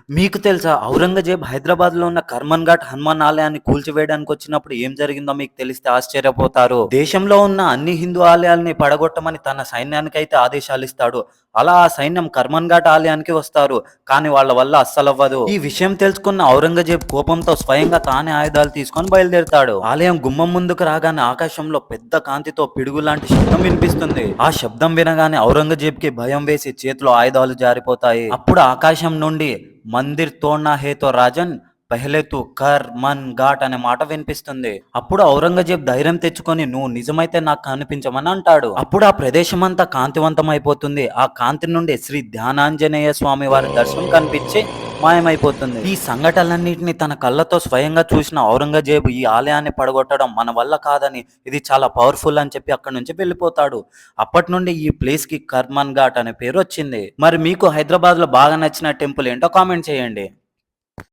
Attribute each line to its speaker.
Speaker 1: మీకు తెలుసా? ఔరంగజేబ్ హైదరాబాద్‌లో ఉన్న కర్మన్ ఘాట్ హనుమాన్ ఆలయాన్ని కూల్చివేయడానికి వచ్చినప్పుడు ఏం జరిగిందో మీకు తెలిస్తే ఆశ్చర్యపోతారు. దేశంలో ఉన్న అన్ని హిందూ ఆలయాల్ని పడగొట్టమని తన సైన్యానికైతే ఆదేశాలిస్తాడు. అలా ఆ సైన్యం కర్మన్ ఘాట్ ఆలయానికి వస్తారు. కానీ వాళ్ళ వల్ల అస్సలవ్వదు. ఈ విషయం తెలుసుకున్న ఔరంగజేబ్ కోపంతో స్వయంగా తానే ఆయుధాలు తీసుకొని బయలుదేరుతాడు. ఆలయం గుమ్మం ముందుకు రాగానే ఆకాశంలో పెద్ద కాంతితో పిడుగు లాంటి శబ్దం వినిపిస్తుంది. ఆ శబ్దం వినగానే ఔరంగజేబ్‌కి భయం వేసి చేతిలో ఆయుధాలు జారిపోతాయి. అప్పుడు ఆకాశం నుండి మందిర్ తోడ్నా హే తో రాజన్ పెహ్లే తు కర్ మన్ ఘాట్ అనే మాట వినిపిస్తుంది. అప్పుడు ఔరంగజేబ్ ధైర్యం తెచ్చుకొని నువ్వు నిజమైతే నాకు కనిపించమని అంటాడు. అప్పుడు ఆ ప్రదేశం అంతా కాంతివంతం అయిపోతుంది. ఆ కాంతి నుండి శ్రీ ధ్యానాంజనేయ స్వామి వారి దర్శనం కనిపించి మాయమైపోతుంది. ఈ సంఘటనలన్నింటినీ తన కళ్ళతో స్వయంగా చూసిన ఔరంగజేబు ఈ ఆలయాన్ని పడగొట్టడం మన వల్ల కాదని, ఇది చాలా పవర్ఫుల్ అని చెప్పి అక్కడి నుంచి వెళ్ళిపోతాడు. అప్పటి నుండి ఈ ప్లేస్ కి కర్మన్ ఘాట్ అనే పేరు వచ్చింది. మరి మీకు హైదరాబాద్ లో బాగా నచ్చిన టెంపుల్ ఏంటో కామెంట్ చేయండి.